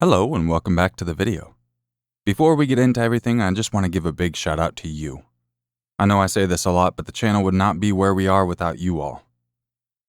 Hello and welcome back to the video. Before we get into everything, I just want to give a big shout out to you. I know I say this a lot, but the channel would not be where we are without you all.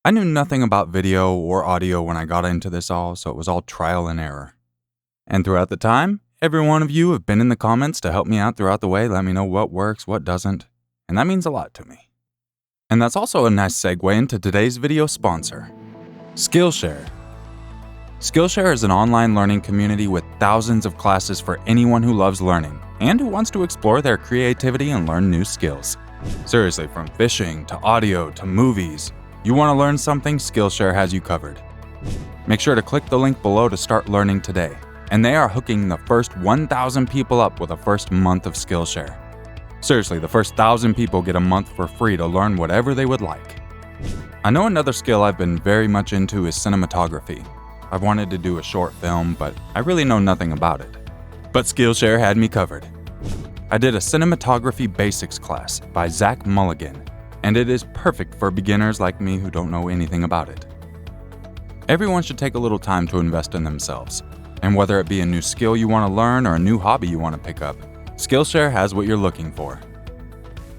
I knew nothing about video or audio when I got into this all, so it was all trial and error. And throughout the time, every one of you have been in the comments to help me out throughout the way, let me know what works, what doesn't, and that means a lot to me. And that's also a nice segue into today's video sponsor, Skillshare. Skillshare is an online learning community with thousands of classes for anyone who loves learning and who wants to explore their creativity and learn new skills. Seriously, from fishing to audio to movies, you want to learn something, Skillshare has you covered. Make sure to click the link below to start learning today, and they are hooking the first 1,000 people up with a first month of Skillshare. Seriously, the first 1,000 people get a month for free to learn whatever they would like. I know another skill I've been very much into is cinematography. I've wanted to do a short film, but I really know nothing about it. But Skillshare had me covered. I did a cinematography basics class by Zach Mulligan, and it is perfect for beginners like me who don't know anything about it. Everyone should take a little time to invest in themselves, and whether it be a new skill you want to learn or a new hobby you want to pick up, Skillshare has what you're looking for.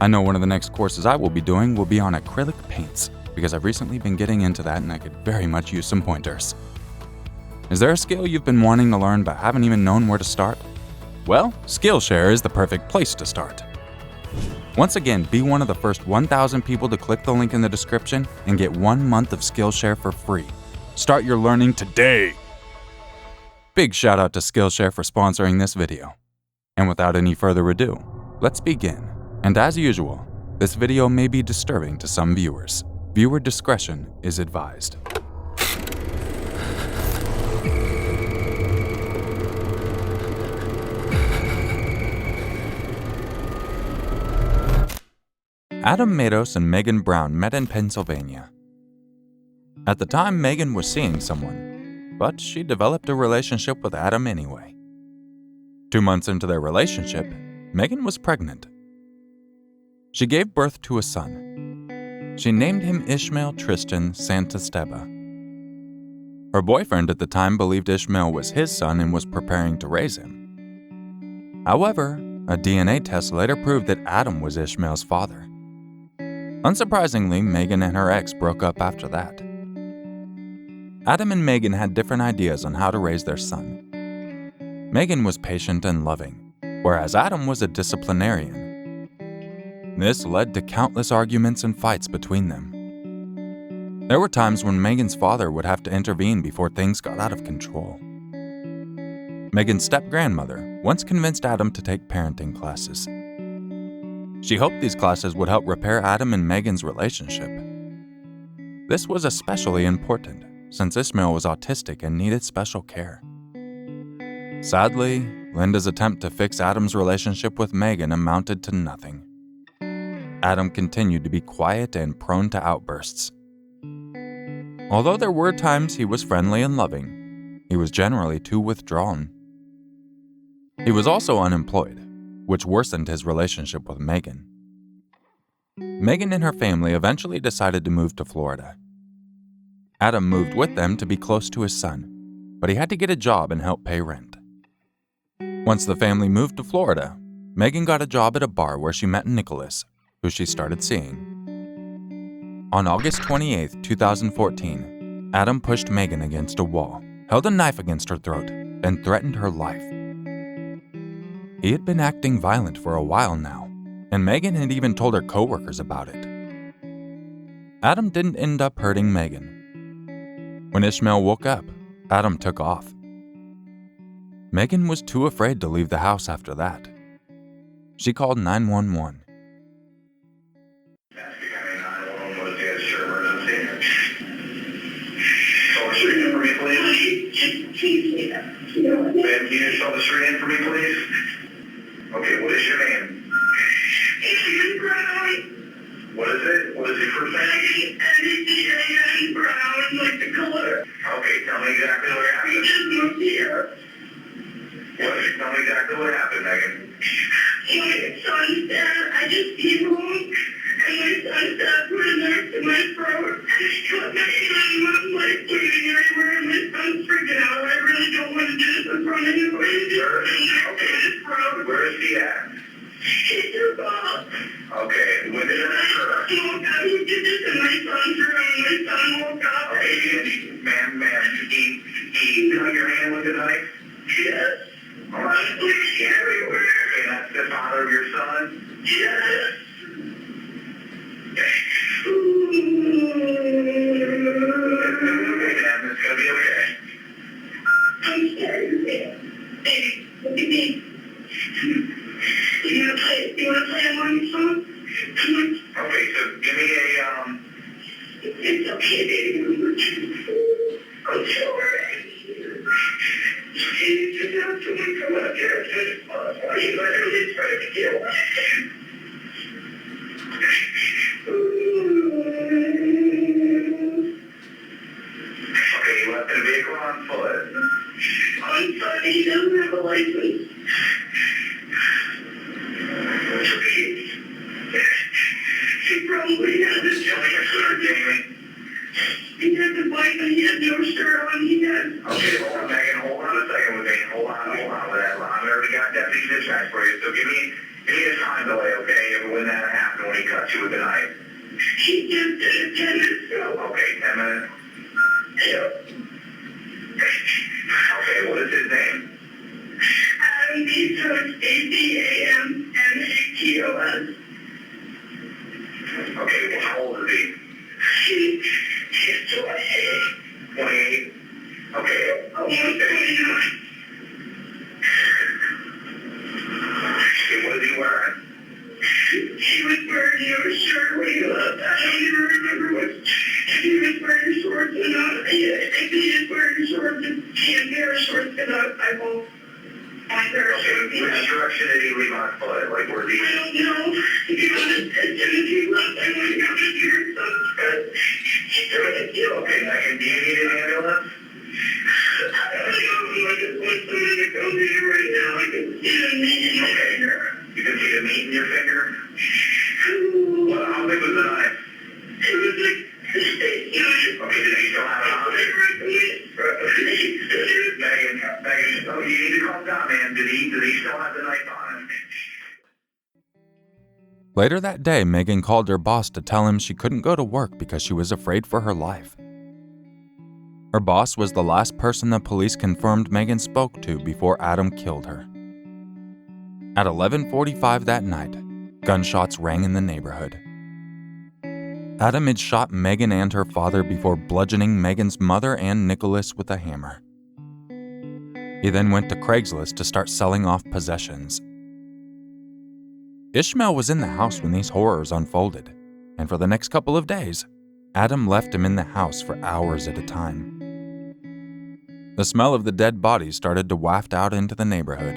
I know one of the next courses I will be doing will be on acrylic paints, because I've recently been getting into that and I could very much use some pointers. Is there a skill you've been wanting to learn but haven't even known where to start? Well, Skillshare is the perfect place to start. Once again, be one of the first 1,000 people to click the link in the description and get 1 month of Skillshare for free. Start your learning today! Big shout out to Skillshare for sponsoring this video. And without any further ado, let's begin. And as usual, this video may be disturbing to some viewers. Viewer discretion is advised. Adam Matos and Megan Brown met in Pennsylvania. At the time, Megan was seeing someone, but she developed a relationship with Adam anyway. 2 months into their relationship, Megan was pregnant. She gave birth to a son. She named him Ishmael Tristan Santisteba. Her boyfriend at the time believed Ishmael was his son and was preparing to raise him. However, a DNA test later proved that Adam was Ishmael's father. Unsurprisingly, Megan and her ex broke up after that. Adam and Megan had different ideas on how to raise their son. Megan was patient and loving, whereas Adam was a disciplinarian. This led to countless arguments and fights between them. There were times when Megan's father would have to intervene before things got out of control. Megan's step-grandmother once convinced Adam to take parenting classes. She hoped these classes would help repair Adam and Megan's relationship. This was especially important, since Ishmael was autistic and needed special care. Sadly, Linda's attempt to fix Adam's relationship with Megan amounted to nothing. Adam continued to be quiet and prone to outbursts. Although there were times he was friendly and loving, he was generally too withdrawn. He was also unemployed, which worsened his relationship with Megan. Megan and her family eventually decided to move to Florida. Adam moved with them to be close to his son, but he had to get a job and help pay rent. Once the family moved to Florida, Megan got a job at a bar where she met Nicholas, who she started seeing. On August 28, 2014, Adam pushed Megan against a wall, held a knife against her throat, and threatened her life. He had been acting violent for a while now, and Megan had even told her coworkers about it. Adam didn't end up hurting Megan. When Ishmael woke up, Adam took off. Megan was too afraid to leave the house after that. She called 911. Ma'am, can you just spell the street name for me, please? Okay, what is your name? What is it? What is your first name? Brown, like the color. Okay, tell me exactly what happened. We just moved here. Tell me exactly what happened, Megan. My son's dead. I just came home, and my son's dad put a knife to my throat. Cut my hand, I'm like bleeding everywhere, and my son's freaking out. I really don't want to do this. front of you. Where is he at? It's your fault. Okay, when did that occur? He woke up. He did this in my son's room. My son woke up. Okay, ma'am, he cut your hand with a knife? Yes. All right. Bleeding everywhere. Okay, that's the father of your son? Yes. Okay, ma'am, it's gonna be okay. I'm sorry, man. Baby, look at me. You wanna play along your song? Come on. Okay, so give me a, It's okay, baby. I'm sorry. You took out someone from up here as soon as possible. You literally tried to kill me. okay, you left the vehicle on foot. On foot, he doesn't have a license. He probably has a shirt, Jamie. He has a bike, but he has no shirt on. He has... Okay, hold on, Megan. Hold on a second with me. Hold on with that. I already got deputy dispatch for you. So give me a time delay, okay, when that happened, when he cut you with the knife. He just did it 10 minutes ago. Okay, 10 minutes. Yep. Okay, what is his name? Adam Mcculloch, ADAMMCULLOCH. Okay, well, how old is he? He's 28. 28? Okay. Almost 29. Okay, what is he wearing? He was wearing no shirt when he left. I don't even remember if he was wearing shorts or not. If he is wearing shorts, and can't wear shorts, then I won't. Okay, which direction did he leave on foot? Like, where did I he... don't know. To be honest, as soon as he left, I went down to hear something because he tried to kill me. Okay, Megan, do you need an ambulance? I don't know. I just want someone to come here right now. I can see the meat in my finger. You can see the meat in your finger? Well, how big was the knife? It was like a steak knife. Okay, did he still have it on him? Megan, oh, you need to calm down, man. Did he still have the knife on him? Later that day, Megan called her boss to tell him she couldn't go to work because she was afraid for her life. Her boss was the last person the police confirmed Megan spoke to before Adam killed her. At 11:45 that night, gunshots rang in the neighborhood. Adam had shot Megan and her father before bludgeoning Megan's mother and Nicholas with a hammer. He then went to Craigslist to start selling off possessions. Ishmael was in the house when these horrors unfolded, and for the next couple of days, Adam left him in the house for hours at a time. The smell of the dead bodies started to waft out into the neighborhood.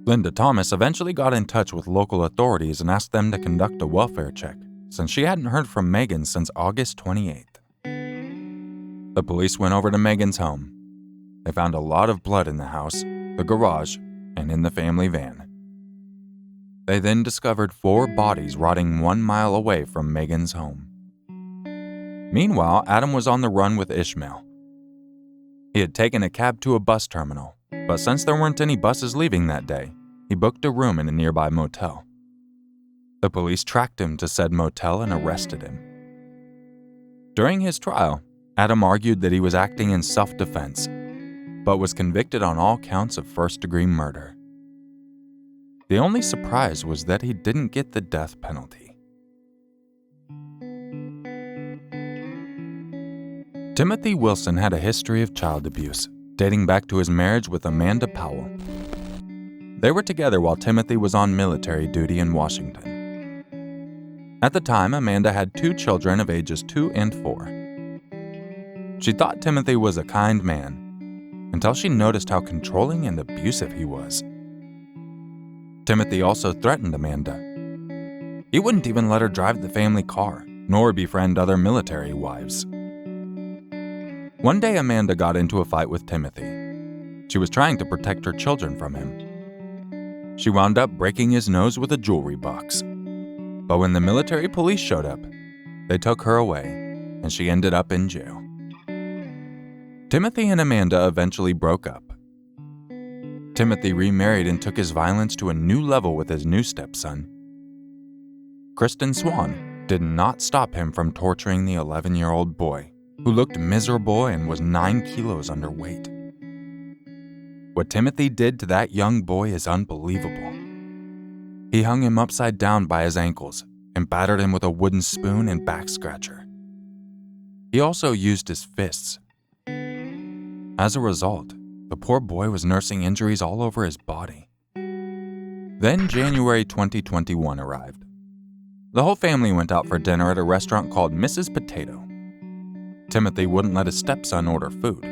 Linda Thomas eventually got in touch with local authorities and asked them to conduct a welfare check, since she hadn't heard from Megan since August 28th. The police went over to Megan's home. They found a lot of blood in the house, the garage, and in the family van. They then discovered 4 bodies rotting 1 mile away from Megan's home. Meanwhile, Adam was on the run with Ishmael. He had taken a cab to a bus terminal, but since there weren't any buses leaving that day, he booked a room in a nearby motel. The police tracked him to said motel and arrested him. During his trial, Adam argued that he was acting in self-defense, but was convicted on all counts of first-degree murder. The only surprise was that he didn't get the death penalty. Timothy Wilson had a history of child abuse, dating back to his marriage with Amanda Powell. They were together while Timothy was on military duty in Washington. At the time, Amanda had 2 children of ages 2 and 4. She thought Timothy was a kind man, until she noticed how controlling and abusive he was. Timothy also threatened Amanda. He wouldn't even let her drive the family car, nor befriend other military wives. One day, Amanda got into a fight with Timothy. She was trying to protect her children from him. She wound up breaking his nose with a jewelry box. But when the military police showed up, they took her away, and she ended up in jail. Timothy and Amanda eventually broke up, Timothy remarried and took his violence to a new level with his new stepson. Kristen Swan did not stop him from torturing the 11-year-old boy, who looked miserable and was 9 kilos underweight. What Timothy did to that young boy is unbelievable. He hung him upside down by his ankles and battered him with a wooden spoon and back scratcher. He also used his fists. As a result, the poor boy was nursing injuries all over his body. Then January 2021 arrived. The whole family went out for dinner at a restaurant called Mrs. Potato. Timothy wouldn't let his stepson order food.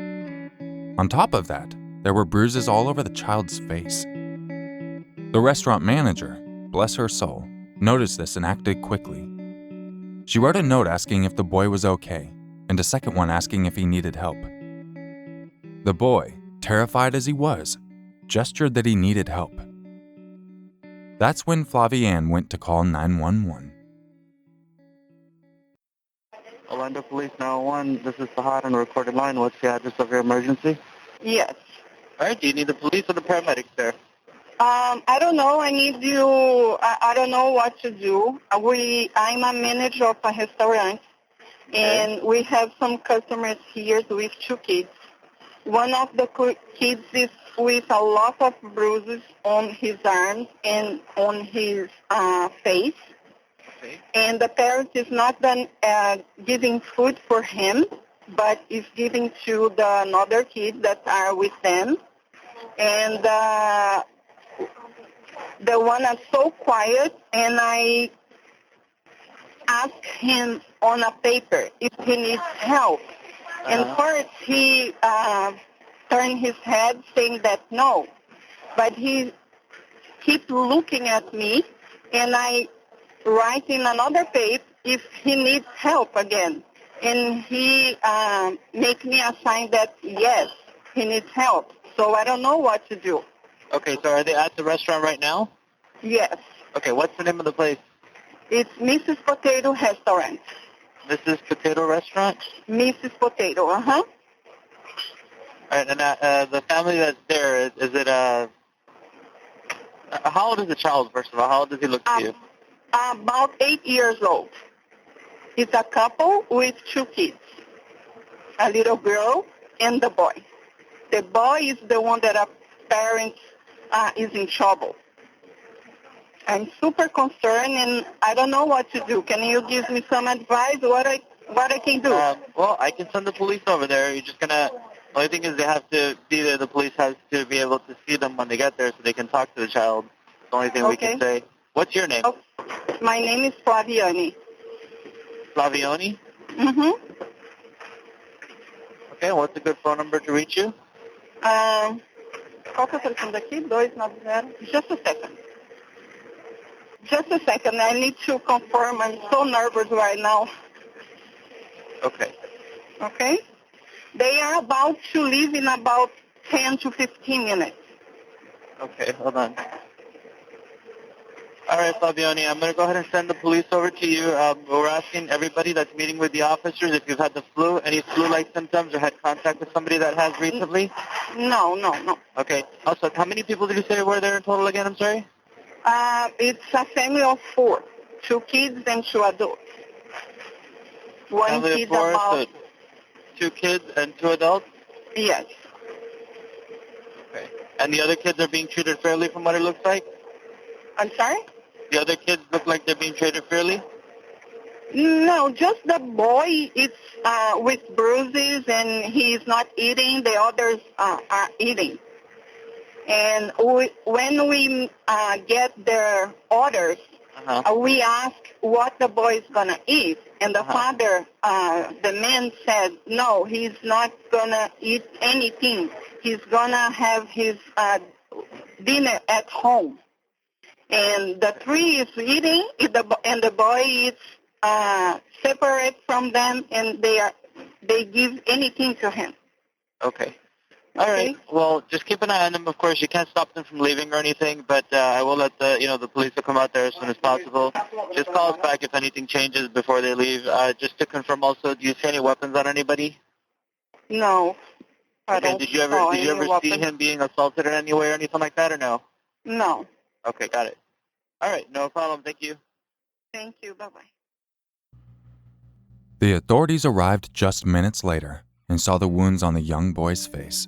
On top of that, there were bruises all over the child's face. The restaurant manager, bless her soul, noticed this and acted quickly. She wrote a note asking if the boy was okay, and a second one asking if he needed help. The boy, terrified as he was, gestured that he needed help. That's when Flavianne went to call 911. Orlando Police 911, this is Fahad on the recorded line. What's the address of your emergency? Yes. All right, do you need the police or the paramedics there? I don't know. I need you. I don't know what to do. I'm a manager of a restaurant, and we have some customers here with 2 kids. One of the kids is with a lot of bruises on his arms and on his face. Okay. And the parent is not done giving food for him, but is giving to the another kids that are with them. And the one is so quiet, and I asked him on a paper if he needs help. And first he turned his head saying that no, but he keeps looking at me, and I write in another page if he needs help again. And he make me a sign that yes, he needs help. So I don't know what to do. Okay, so are they at the restaurant right now? Yes. Okay, what's the name of the place? It's Mrs. Potato Restaurant. Mrs. Potato Restaurant? Mrs. Potato, All right, and the family that's there, is it, how old is the child, first of all? How old does he look to you? About 8 years old. It's a couple with 2 kids, a little girl and the boy. The boy is the one that a parent is in trouble. I'm super concerned, and I don't know what to do. Can you give me some advice what I can do? Well, I can send the police over there. You're just gonna. The only thing is they have to be there. The police has to be able to see them when they get there, so they can talk to the child. It's the only thing we can say. What's your name? Oh, my name is Flavianne. Flavianne? Mm-hmm. Okay, what's a good phone number to reach you? Qual que é o telefone daqui? 290. Just a second. Just a second. I need to confirm. I'm so nervous right now. Okay. Okay? They are about to leave in about 10 to 15 minutes. Okay, hold on. All right, Flavianne, I'm going to go ahead and send the police over to you. We're asking everybody that's meeting with the officers if you've had the flu, any flu-like symptoms, or had contact with somebody that has recently? No. Okay. Also, how many people did you say were there in total again? I'm sorry? It's a family of 4, 2 kids and 2 adults. One family kid of 4, about... so 2 kids and 2 adults? Yes. Okay. And the other kids are being treated fairly from what it looks like? I'm sorry? The other kids look like they're being treated fairly? No, just the boy is with bruises and he's not eating. The others are eating. And when we get their orders, we ask what the boy is going to eat. And the father, the man said, no, he's not going to eat anything. He's going to have his dinner at home. And the 3 is eating, and the boy is separate from them, and they give anything to him. Okay. All right. Well, just keep an eye on them. Of course, you can't stop them from leaving or anything, but I will let the police will come out there as soon as possible. Just call us back if anything changes before they leave. Just to confirm also, do you see any weapons on anybody? No. I Okay, don't did you saw ever any see weapon. him being assaulted in any way or anything like that, or no? No. Okay, got it. All right, no problem. Thank you. Thank you. Bye-bye. The authorities arrived just minutes later and saw the wounds on the young boy's face.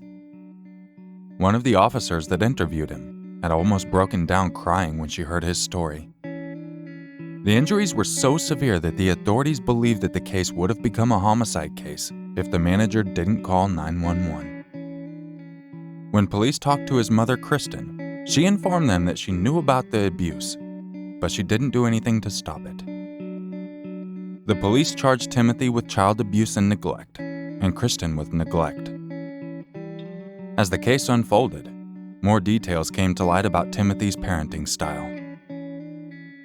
One of the officers that interviewed him had almost broken down crying when she heard his story. The injuries were so severe that the authorities believed that the case would have become a homicide case if the manager didn't call 911. When police talked to his mother, Kristen, she informed them that she knew about the abuse, but she didn't do anything to stop it. The police charged Timothy with child abuse and neglect, and Kristen with neglect. As the case unfolded, more details came to light about Timothy's parenting style.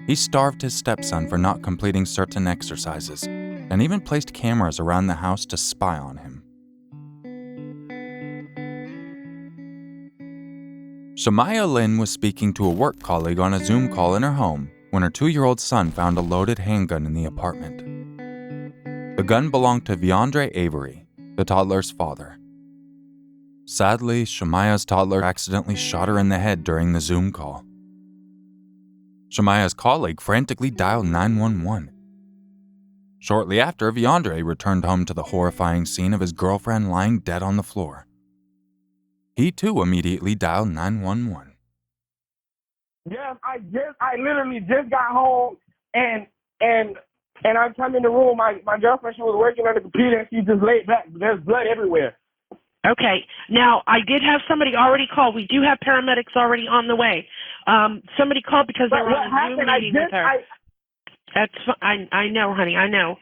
He starved his stepson for not completing certain exercises, and even placed cameras around the house to spy on him. Shamaya Lynn was speaking to a work colleague on a Zoom call in her home when her 2-year-old son found a loaded handgun in the apartment. The gun belonged to Viandre Avery, the toddler's father. Sadly, Shamaya's toddler accidentally shot her in the head during the Zoom call. Shamaya's colleague frantically dialed 911. Shortly after, Viandre returned home to the horrifying scene of his girlfriend lying dead on the floor. He too immediately dialed 911. Yes, I literally just got home and I come in the room. My girlfriend, she was working on the computer and she just laid back. There's blood everywhere. Okay. Now, I did have somebody already call. We do have paramedics already on the way. Somebody called because they were on a Zoom meeting with her. I know, honey. I know.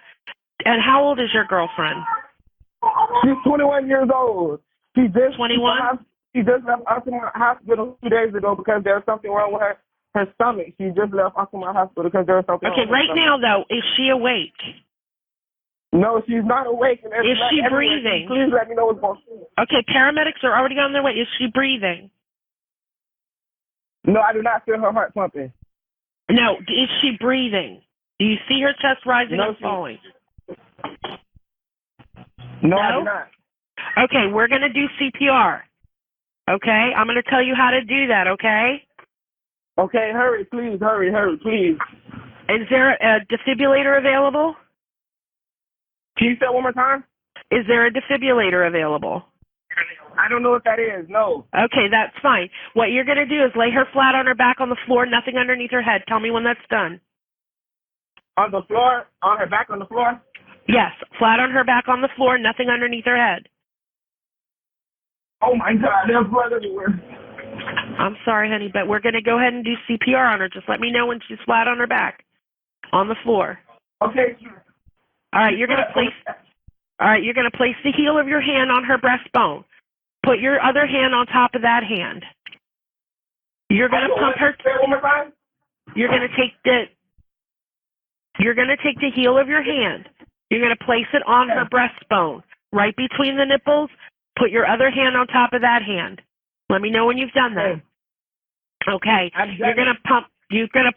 And how old is your girlfriend? She's 21 years old. She just 21? She just left Altamirano Hospital 2 days ago because there was something wrong with her stomach. She just left Altamirano Hospital because there was something wrong with her stomach. Now, though, is she awake? No, she's not awake. Is she breathing? Please let me know what's going on. Okay, paramedics are already on their way. Is she breathing? No, I do not feel her heart pumping. No, is she breathing? Do you see her chest rising and falling? No, I do not. Okay, we're going to do CPR. Okay? I'm going to tell you how to do that, okay? Okay, hurry, please, please. Is there a defibrillator available? Can you say it one more time? Is there a defibrillator available? I don't know what that is, no. Okay, that's fine. What you're going to do is lay her flat on her back on the floor, nothing underneath her head. Tell me when that's done. On the floor? On her back on the floor? Yes, flat on her back on the floor, nothing underneath her head. Oh, my God, there's blood everywhere. I'm sorry, honey, but we're going to go ahead and do CPR on her. Just let me know when she's flat on her back on the floor. Okay. All right, you're going to place the heel of your hand on her breastbone. Put your other hand on top of that hand. You're going to pump her. You're going to take the heel of your hand. You're going to place it on her breastbone, right between the nipples. Put your other hand on top of that hand. Let me know when you've done that. Okay. You're going to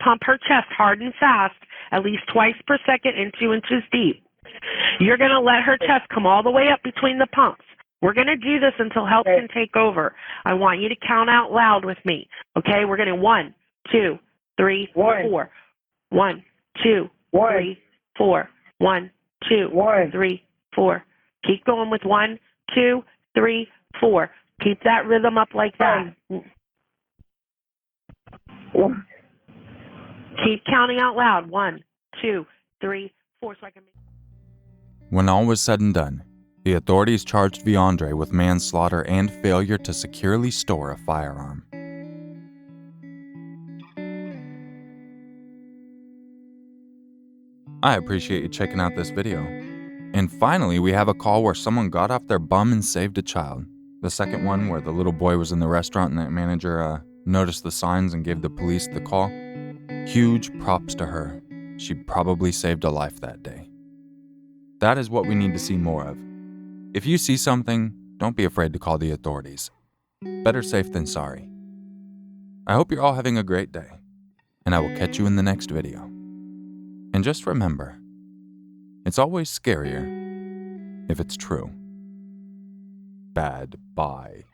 pump her chest hard and fast, at least twice per second and 2 inches deep. You're going to let her chest come all the way up between the pumps. We're going to do this until help can take over. I want you to count out loud with me. Okay? We're going to 1, 2, 3, 4. 1, 2, 3, 4. 1, 2, 3, 4. Keep going with 1, 2, 3, 4. Keep that rhythm up like that. Keep counting out loud. 1, 2, 3, 4. So I can. When all was said and done, the authorities charged Viandre with manslaughter and failure to securely store a firearm. I appreciate you checking out this video. And finally, we have a call where someone got off their bum and saved a child. The second one where the little boy was in the restaurant and the manager noticed the signs and gave the police the call. Huge props to her. She probably saved a life that day. That is what we need to see more of. If you see something, don't be afraid to call the authorities. Better safe than sorry. I hope you're all having a great day, and I will catch you in the next video. And just remember, it's always scarier if it's true. bad. Bye.